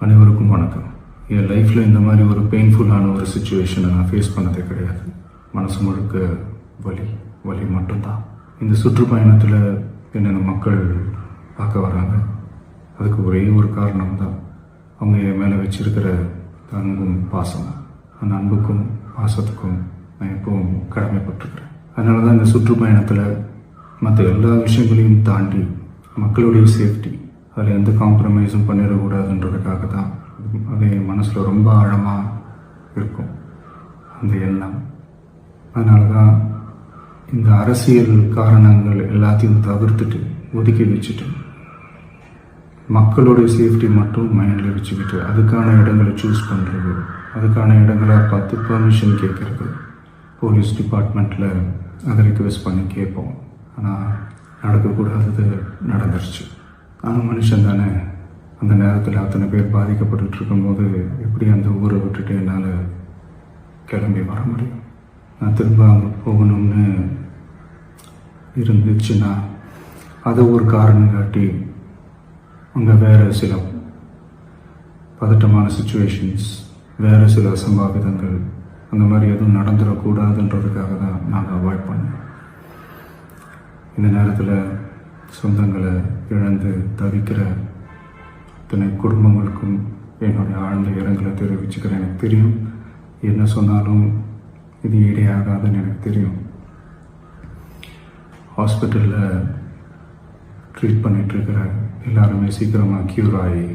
அனைவருக்கும் வணக்கம். என் லைஃப்பில் இந்த மாதிரி ஒரு பெயின்ஃபுல்லான ஒரு சுச்சுவேஷனை நான் ஃபேஸ் பண்ணதே கிடையாது. மனசு முழுக்க வலி வலி மட்டும்தான். இந்த சுற்றுப்பயணத்தில் என்னென்ன மக்கள் பார்க்க வராங்க, அதுக்கு ஒரே ஒரு காரணம் தான், அவங்க என் மேலே வச்சிருக்கிற அன்பும் பாசமும். அந்த அன்புக்கும் பாசத்துக்கும் நான் எப்பவும் கடமைப்பட்டிருக்கிறேன். அதனால தான் இந்த சுற்றுப்பயணத்தில் மற்ற எல்லா விஷயங்களையும் தாண்டி மக்களுடைய சேஃப்டி, அதில் எந்த காம்ப்ரமைஸும் பண்ணிடக்கூடாதுன்றதுக்காக தான் அது என் மனசில் ரொம்ப ஆழமாக இருக்கும் அந்த எண்ணம். அதனால தான் இந்த அரசியல் காரணங்கள் எல்லாத்தையும் தவிர்த்துட்டு ஒதுக்கி வச்சுட்டு மக்களுடைய சேஃப்டி மட்டும் மைண்டில் வச்சுக்கிட்டு அதுக்கான இடங்களை சூஸ் பண்ணுறது, அதுக்கான இடங்களை பார்த்து பெர்மிஷன் கேட்குறது, போலீஸ் டிபார்ட்மெண்ட்டில் அதை ரிக்வெஸ்ட் பண்ணி கேட்போம். ஆனால் நடக்கக்கூடாதது நடந்துருச்சு. ஆனால் மனுஷன் தானே. அந்த நேரத்தில் அத்தனை பேர் பாதிக்கப்பட்டு இருக்கும்போது எப்படி அந்த ஊரை விட்டுட்டு என்னால் கிளம்பி வர முடியும்? நான் திரும்ப அங்கே போகணும்னு இருந்துச்சுன்னா அதை ஒரு காரணம் காட்டி அங்கே வேறு சில பதட்டமான சுச்சுவேஷன்ஸ், வேறு சில அசம்பாவிதங்கள் அந்த மாதிரி எதுவும் நடந்துடக்கூடாதுன்றதுக்காக தான் நாங்கள் அவாய்ட் பண்ணோம். இந்த நேரத்தில் சொந்தங்களை இழந்து தவிக்கிற அத்தனை குடும்பங்களுக்கும் என்னுடைய ஆழ்ந்த இரங்கலை தெரிவிச்சுக்கிறேன். எனக்கு தெரியும், என்ன சொன்னாலும் இது ஈடையாகாதுன்னு எனக்கு தெரியும். ஹாஸ்பிட்டலில் ட்ரீட் பண்ணிகிட்ருக்கிற எல்லாருமே சீக்கிரமாக க்யூர் ஆகி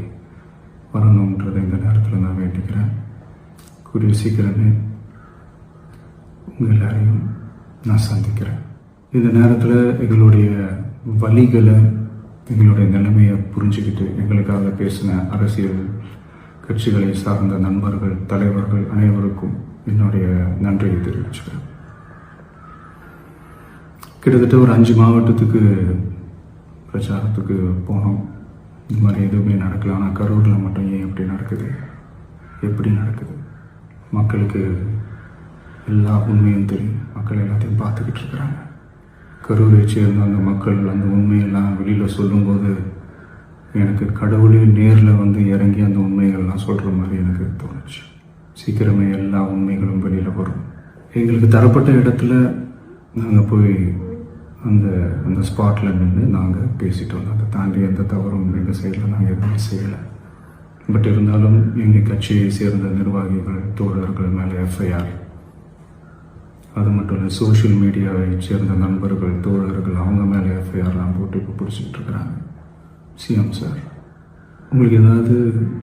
வரணுன்றதை இந்த நேரத்தில் நான் வேண்டிக்கிறேன். கூடிய சீக்கிரமே உங்கள் எல்லாரையும் நான் சந்திக்கிறேன். இந்த நேரத்தில் எங்களுடைய வலிகளை, எங்களுடைய நிலைமையை புரிஞ்சுக்கிட்டு எங்களுக்காக பேசின அரசியல் கட்சிகளை சார்ந்த நண்பர்கள், தலைவர்கள் அனைவருக்கும் என்னுடைய நன்றியை தெரிவிச்சுக்கிறேன். கிட்டத்தட்ட ஒரு 5 மாவட்டத்துக்கு பிரச்சாரத்துக்கு போனோம். இந்த மாதிரி எதுவுமே நடக்கல. ஆனால் கரூரில் மட்டும் ஏன் எப்படி நடக்குது, எப்படி நடக்குது? மக்களுக்கு எல்லா உண்மையும் தெரியும். மக்கள் எல்லாத்தையும் பார்த்துக்கிட்டு இருக்கிறாங்க. கரூரை சேர்ந்த அந்த மக்கள் அந்த உண்மையெல்லாம் வெளியில் சொல்லும்போது எனக்கு கடவுளே நேரில் வந்து இறங்கி அந்த உண்மைகள்லாம் சொல்கிற மாதிரி எனக்கு தோணுச்சு. சீக்கிரமே எல்லா உண்மைகளும் வெளியில் வரும். எங்களுக்கு தரப்பட்ட இடத்துல நாங்கள் போய் அந்த ஸ்பாட்டில் நின்று நாங்கள் பேசிட்டு வந்தோம். அதை தாண்டி எந்த தவறும் எங்கள் சைடில் நாங்கள் எதுவுமே செய்யலை. பட் இருந்தாலும் எங்கள் கட்சியை சேர்ந்த நிர்வாகிகள், தோழர்கள் மேலே எஃப்ஐஆர், அது மட்டும் இல்லை சோஷியல் மீடியாவை சேர்ந்த நண்பர்கள், தோழர்கள் அவங்க மேலே எஃப்ஐஆர்லாம் போட்டு இப்போ பிடிச்சிட்டு இருக்கிறாங்க. சிஎம் சார், உங்களுக்கு ஏதாவது